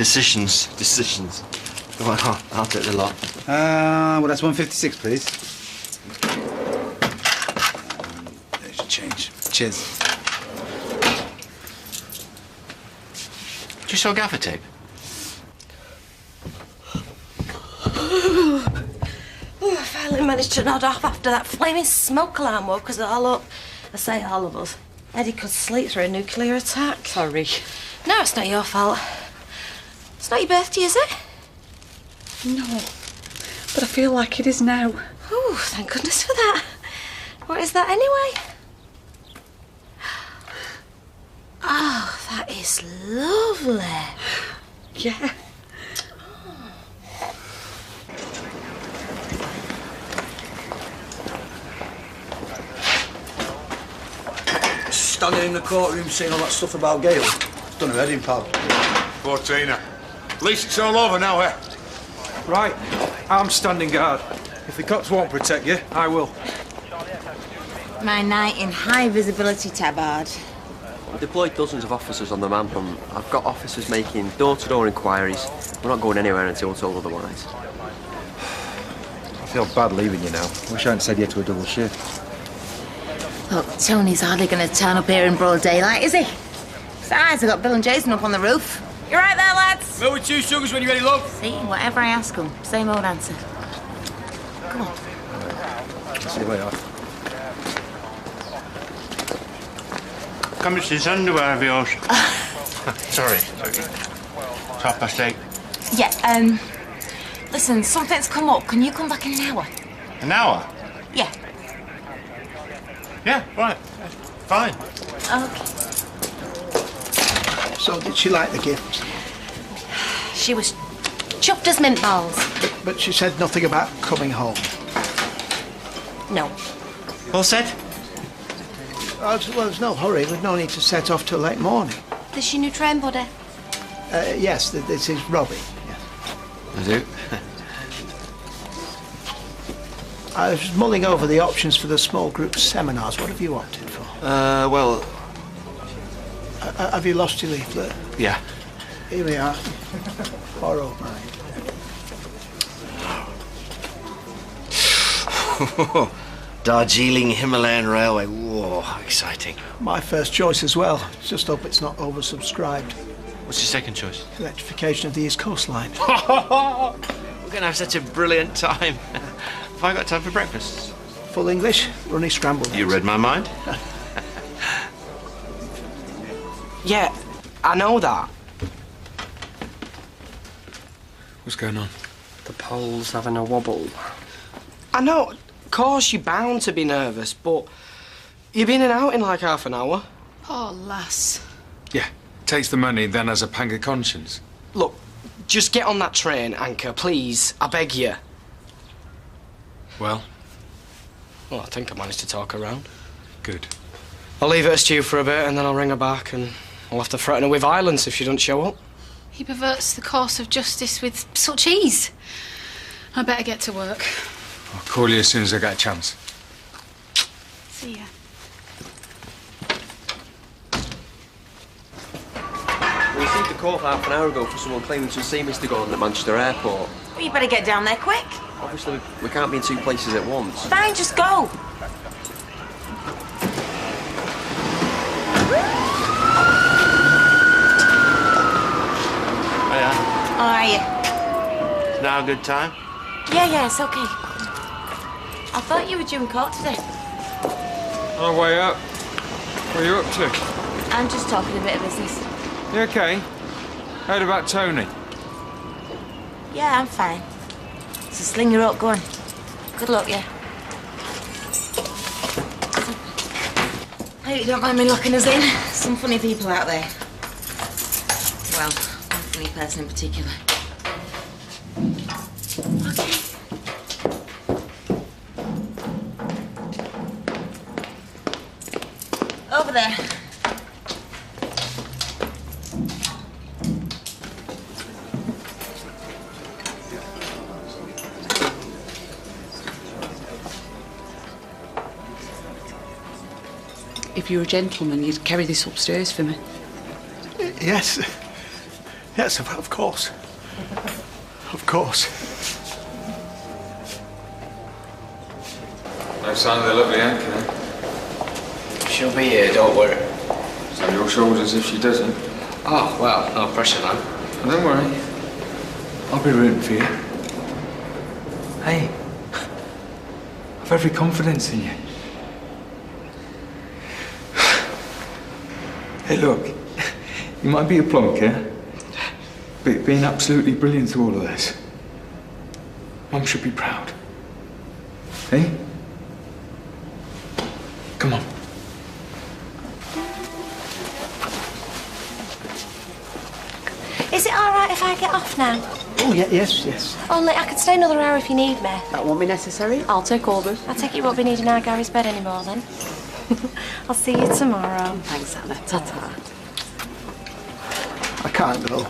Decisions. Well, I'll take the lot. Well, that's 156, please. There's your change. Cheers. Do you saw gaffer tape? Oh, I finally managed to nod off after that flaming smoke alarm woke us all up. I say all of us. Eddie could sleep through a nuclear attack. Sorry. No, it's not your fault. It's not your birthday, is it? No, but I feel like it is now. Oh, thank goodness for that. What is that anyway? Oh, that is lovely. Yeah. Standing in the courtroom saying all that stuff about Gail. Done her head in, pal. Poor Tina. At least it's all over now, eh? Right, I'm standing guard. If the cops won't protect you, I will. My night in high visibility tabard. I've deployed dozens of officers on the manhunt. I've got officers making door-to-door inquiries. We're not going anywhere until told otherwise. I feel bad leaving you now. Wish I hadn't said yes to a double shift. Look, Tony's hardly going to turn up here in broad daylight, is he? Besides, I've got Bill and Jason up on the roof. You right there, lads? Mill with 2 sugars when you're ready, love. See, whatever I ask them, same old answer. Come on. See you later. Come to this underwear of yours. Sorry. It's 8:30. Yeah, listen, something's come up. Can you come back in an hour? An hour? Yeah. Yeah, right. Fine. Okay. So, did she like the gift? She was chuffed as mint balls. But she said nothing about coming home. No. All set? Well, there's no hurry. We've no need to set off till late morning. This your new train buddy? Yes, this is Robbie. Yes. I do. I was mulling over the options for the small group seminars. What have you opted for? Well... Have you lost your leaflet? Yeah. Here we are. Borrowed mine. Darjeeling Himalayan Railway. Whoa, exciting. My first choice as well. Just hope it's not oversubscribed. What's your second choice? Electrification of the East Coast Line. We're going to have such a brilliant time. Have I got time for breakfast? Full English, runny scrambled. You read my mind? Yeah, I know that. What's going on? The pole's having a wobble. I know, of course you're bound to be nervous, but you've been in and out in like half an hour. Poor lass. Yeah, takes the money, then has a pang of conscience. Look, just get on that train, Anchor, please. I beg you. Well? Well, I think I managed to talk her around. Good. I'll leave it as to you for a bit, and then I'll ring her back, and I'll have to threaten her with violence if she doesn't show up. He perverts the course of justice with such ease. I better get to work. I'll call you as soon as I get a chance. See ya. We received a call half an hour ago for someone claiming to see Mr. Gordon at Manchester Airport. Well, you better get down there quick. Obviously, we can't be in 2 places at once. Fine, just go. Hiya. How are you? Is now a good time? Yeah, it's okay. I thought you were due in court today. On our way up. What are you up to? I'm just talking a bit of business. You okay? Heard about Tony? Yeah, I'm fine. So sling your rope, go on. Good luck, yeah. I hope you don't mind me locking us in. Some funny people out there. Well, one funny person in particular. Okay. Over there. If you're a gentleman, you'd carry this upstairs for me. Yes. Yes, of course. Of course. No sign of the lovely anchor, then? She'll be here, don't worry. So your shoulders if she doesn't. Oh, well, no pressure, man. Don't worry. I'll be rooting for you. Hey, I've every confidence in you. Hey, look, you might be a plonk, yeah? But you've been absolutely brilliant through all of this. Mum should be proud. Hey? Come on. Is it all right if I get off now? Oh, yeah, yes. Only I could stay another hour if you need me. That won't be necessary. I'll take over. I take it you won't be needing our Gary's bed anymore then. I'll see you tomorrow. Thanks, Anna. Ta-ta. I can't go.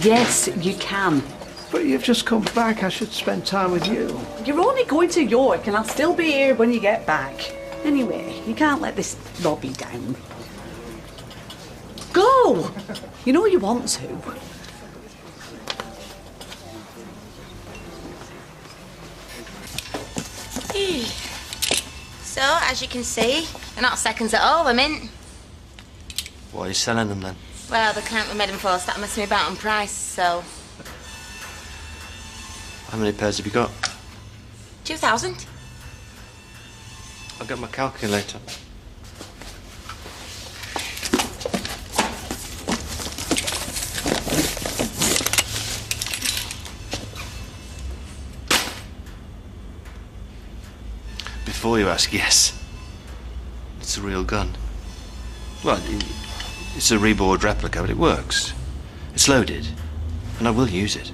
Yes, you can. But you've just come back. I should spend time with you. You're only going to York and I'll still be here when you get back. Anyway, you can't let this lobby down. Go! You know you want to. So, as you can see, they're not seconds at all, I'm in. What are you selling them then? Well, the client we made them for started messing me about on price, so... How many pairs have you got? 2,000. I'll get my calculator. Before you ask, yes. It's a real gun. Well, it's a reboard replica, but it works. It's loaded, and I will use it.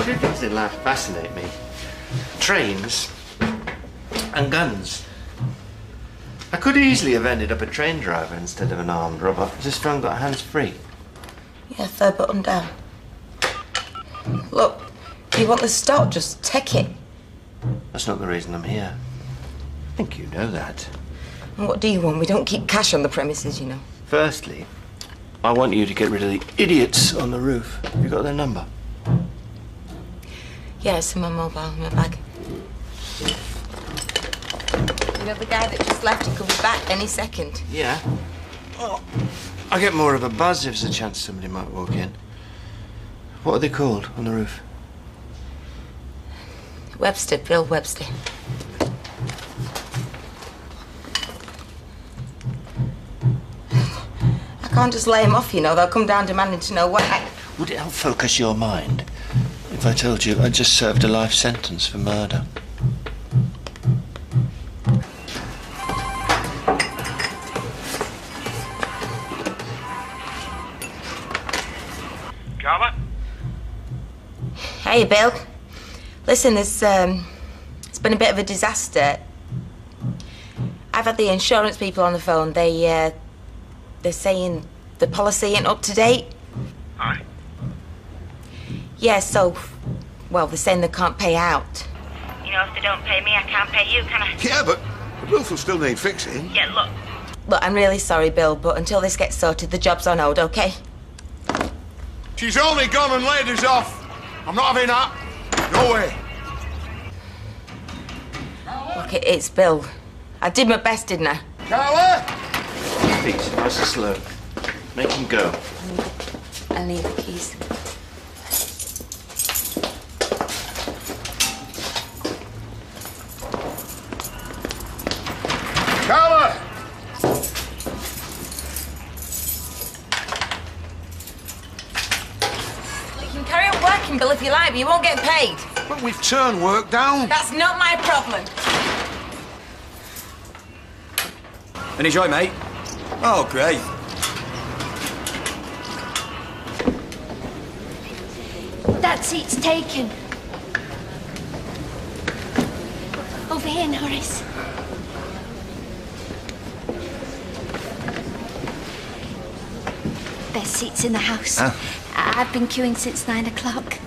Two things in life fascinate me. Trains and guns. I could easily have ended up a train driver instead of an armed robber. Just strong got hands free. Yeah, third button down. Look, if you want the stock, just take it. That's not the reason I'm here. I think you know that. And what do you want? We don't keep cash on the premises, you know. Firstly, I want you to get rid of the idiots on the roof. Have you got their number? Yeah, it's in my mobile, in my bag. You know, the guy that just left, he could be back any second. Yeah. Well, I get more of a buzz if there's a chance somebody might walk in. What are they called on the roof? Webster, Bill Webster. I can't just lay him off, you know. They'll come down demanding to know what I... Would it help focus your mind if I told you I just served a life sentence for murder? Carla? Hey, Bill. Listen, it's been a bit of a disaster. I've had the insurance people on the phone. They're saying the policy ain't up to date. Aye. Yeah, so, well, they're saying they can't pay out. You know, if they don't pay me, I can't pay you, can I? Yeah, but the roof will still need fixing. Yeah, look. Look, I'm really sorry, Bill, but until this gets sorted, the job's on hold, okay? She's only gone and laid us off. I'm not having that. No way. Look, it's Bill. I did my best, didn't I? Carla! Pete, nice and slow. Make him go. I need the keys. Carla! You can carry on working, Bill, if you like, but you won't get paid. But we've turned work down. That's not my problem. Any joy, mate? Oh, great. That seat's taken. Over here, Norris. Best seats in the house. I've been queuing since 9 o'clock.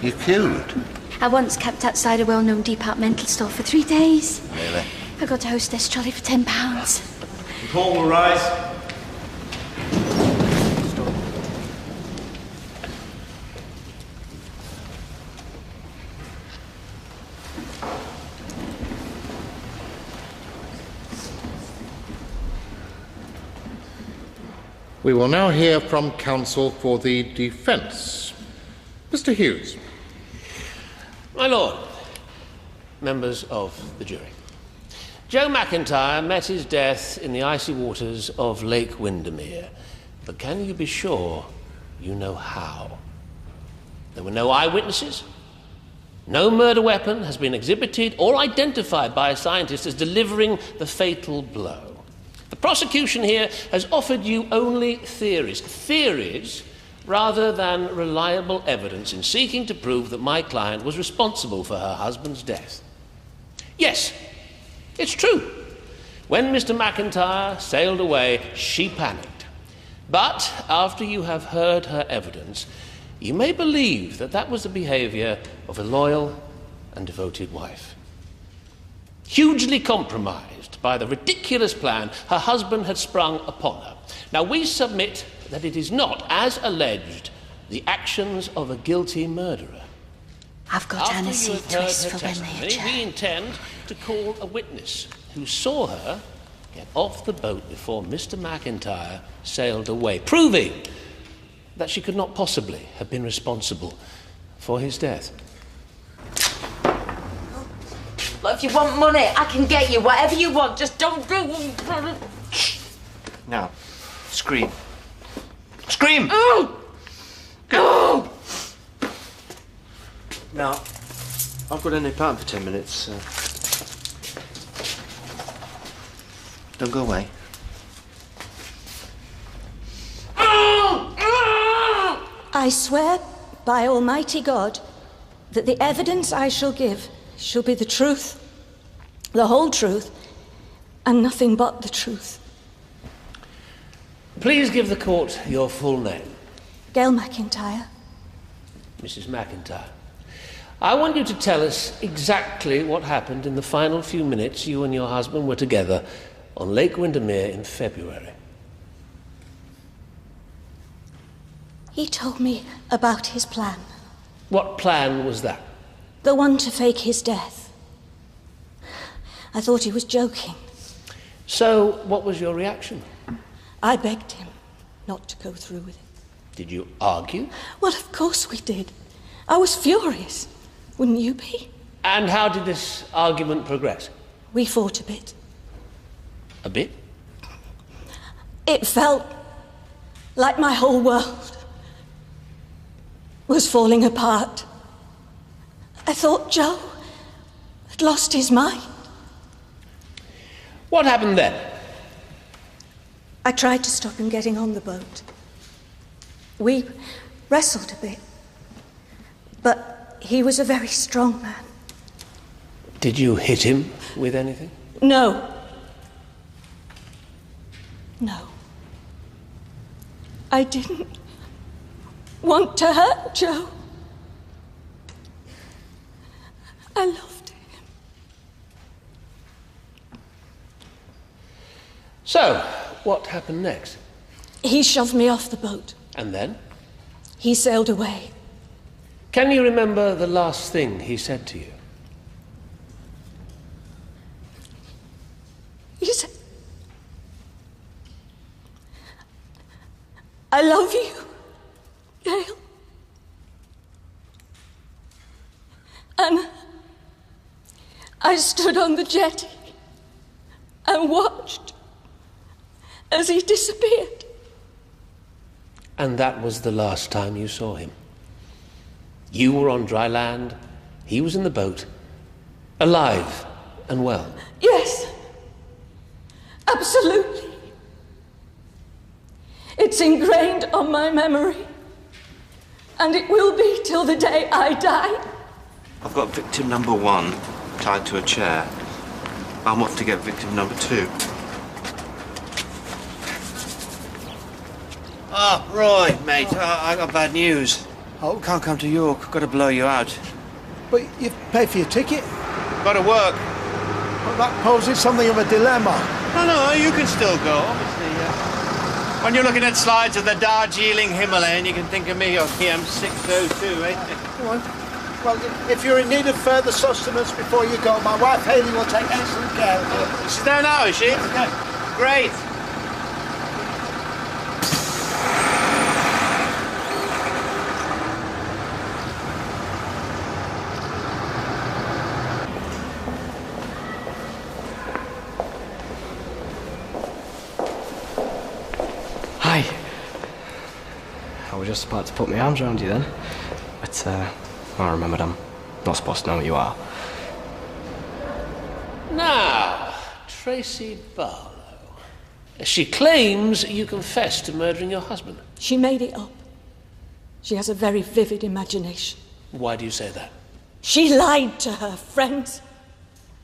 You queued? I once camped outside a well-known departmental store for 3 days. Really? I got a hostess trolley for £10. Paul will rise. We will now hear from counsel for the defence. Mr. Hughes. My lord, members of the jury. Joe McIntyre met his death in the icy waters of Lake Windermere. But can you be sure you know how? There were no eyewitnesses. No murder weapon has been exhibited or identified by a scientist as delivering the fatal blow. The prosecution here has offered you only theories rather than reliable evidence in seeking to prove that my client was responsible for her husband's death. Yes, it's true. When Mr. McIntyre sailed away, she panicked. But after you have heard her evidence, you may believe that that was the behaviour of a loyal and devoted wife. Hugely compromised by the ridiculous plan her husband had sprung upon her. Now, we submit that it is not, as alleged, the actions of a guilty murderer. I've got Anna Seatrice for when they adjourn. We intend to call a witness who saw her get off the boat before Mr. McIntyre sailed away, proving that she could not possibly have been responsible for his death. Look, if you want money, I can get you whatever you want. Just don't do. Now, scream. Scream! Oh! Oh! Now, I've got an apartment for 10 minutes. Don't go away. I swear by Almighty God that the evidence I shall give shall be the truth, the whole truth, and nothing but the truth. Please give the court your full name. Gail McIntyre. Mrs. McIntyre. I want you to tell us exactly what happened in the final few minutes you and your husband were together on Lake Windermere in February. He told me about his plan. What plan was that? The one to fake his death. I thought he was joking. So, what was your reaction? I begged him not to go through with it. Did you argue? Well, of course we did. I was furious. Wouldn't you be? And how did this argument progress? We fought a bit. A bit? It felt like my whole world was falling apart. I thought Joe had lost his mind. What happened then? I tried to stop him getting on the boat. We wrestled a bit, but he was a very strong man. Did you hit him with anything? No. No. I didn't want to hurt Joe. I loved him. So, what happened next? He shoved me off the boat. And then? He sailed away. Can you remember the last thing he said to you? He said, I love you, Gail. And I stood on the jetty and watched as he disappeared. And that was the last time you saw him? You were on dry land, he was in the boat, alive and well? Yes, absolutely. It's ingrained on my memory, and it will be till the day I die. I've got victim number 1 tied to a chair. I'm off to get victim number 2. Right, mate. I got bad news. I can't come to York. Got to blow you out. But you've paid for your ticket. Got to work. But that poses something of a dilemma. No, you can still go, obviously. When you're looking at slides of the Darjeeling Himalayan, you can think of me on PM602, eh? Come on. Well, if you're in need of further sustenance before you go, my wife Hayley will take excellent care of you. She's there now, is she? Yeah. Great. Hi. I was just about to put my arms around you then, but I remembered I'm not supposed to know who you are. Now, Tracy Barlow. She claims you confessed to murdering your husband. She made it up. She has a very vivid imagination. Why do you say that? She lied to her friends,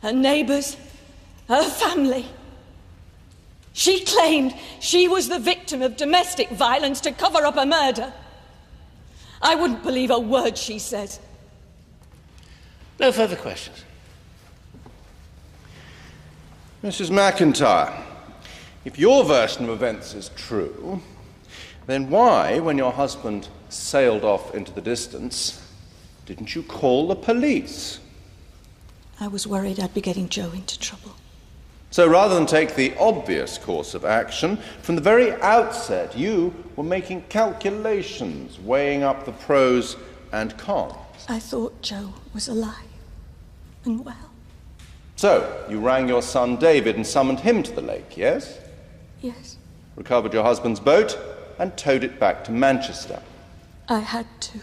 her neighbours, her family. She claimed she was the victim of domestic violence to cover up a murder. I wouldn't believe a word she says. No further questions. Mrs. McIntyre, if your version of events is true, then why, when your husband sailed off into the distance, didn't you call the police? I was worried I'd be getting Joe into trouble. So rather than take the obvious course of action, from the very outset you were making calculations, weighing up the pros and cons. I thought Joe was alive and well. So, you rang your son David and summoned him to the lake, yes? Yes, Recovered your husband's boat and towed it back to Manchester. I had to.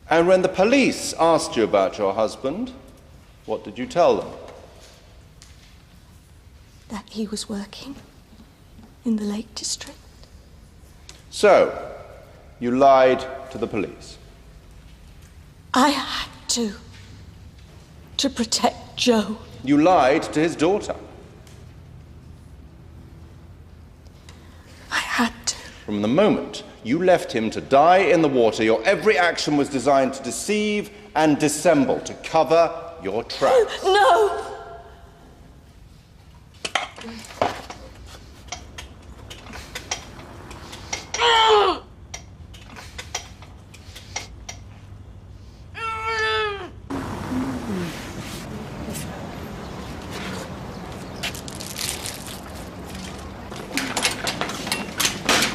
And when the police asked you about your husband, what did you tell them? That he was working in the Lake District. So, you lied to the police. I had to protect Joe. You lied to his daughter. I had to. From the moment you left him to die in the water, your every action was designed to deceive and dissemble, to cover your tracks. No!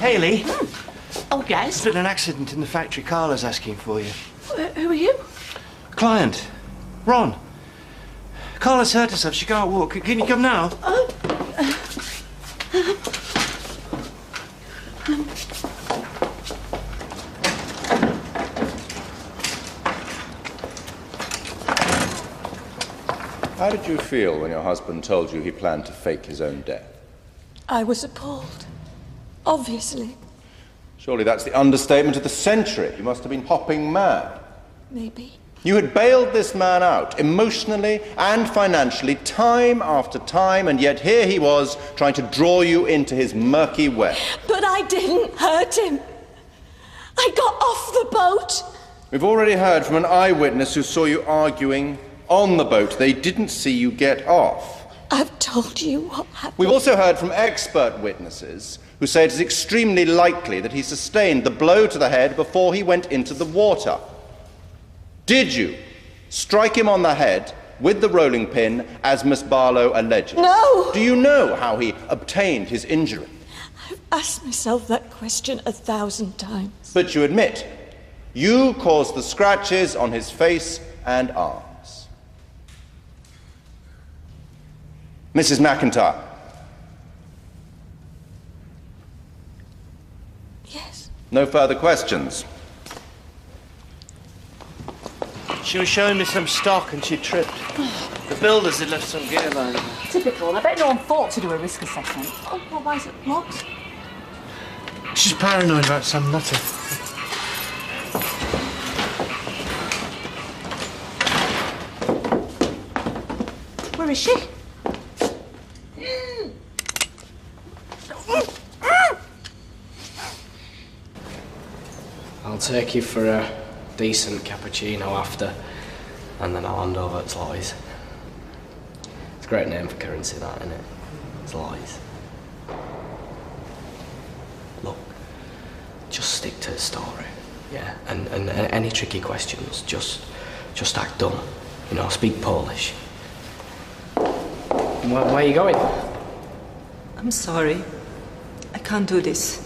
Hayley? Oh, yes? There's been an accident in the factory. Carla's asking for you. Who are you? Client. Ron. Carla's hurt herself. She can't walk. Can you come now? How did you feel when your husband told you he planned to fake his own death? I was appalled. Obviously. Surely that's the understatement of the century. You must have been hopping mad. Maybe. You had bailed this man out, emotionally and financially, time after time, and yet here he was, trying to draw you into his murky web. But I didn't hurt him. I got off the boat. We've already heard from an eyewitness who saw you arguing on the boat. They didn't see you get off. I've told you what happened. We've also heard from expert witnesses who say it is extremely likely that he sustained the blow to the head before he went into the water. Did you strike him on the head with the rolling pin, as Miss Barlow alleges? No! Do you know how he obtained his injury? I've asked myself that question 1,000 times. But you admit, you caused the scratches on his face and arms. Mrs. McIntyre. Yes. No further questions. She was showing me some stock and she tripped. The builders had left some gear lying there. Typical. I bet no one thought to do a risk assessment. Oh, well, why is it locked? She's paranoid about some nutter. Where is she? I'll take you for a decent cappuccino after. and then I'll hand over to Lois. It's a great name for currency, that, isn't it? It's Lois. Look, just stick to the story, yeah? And any tricky questions, just act dumb. You know, speak Polish. Where are you going? I'm sorry. I can't do this.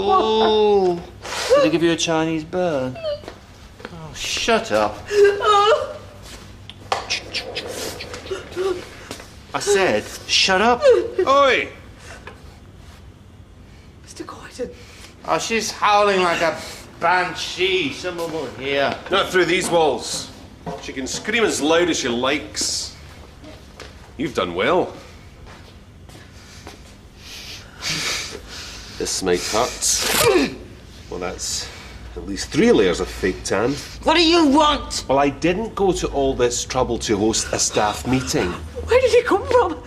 Oh, did they give you a Chinese burn? Oh, shut up. I said, shut up. Oi! Mr. Croydon. Oh, she's howling like a banshee. Someone will hear. Not through these walls. She can scream as loud as she likes. You've done well. This might hurt. Well, that's at least 3 layers of fake tan. What do you want? Well, I didn't go to all this trouble to host a staff meeting. Where did you come from?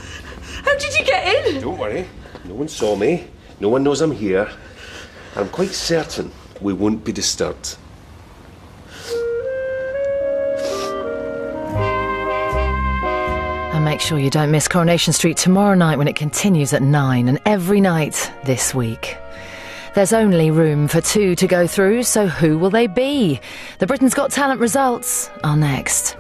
How did you get in? Don't worry. No one saw me. No one knows I'm here. And I'm quite certain we won't be disturbed. And make sure you don't miss Coronation Street tomorrow night when it continues at 9 and every night this week. There's only room for 2 to go through, so who will they be? The Britain's Got Talent results are next.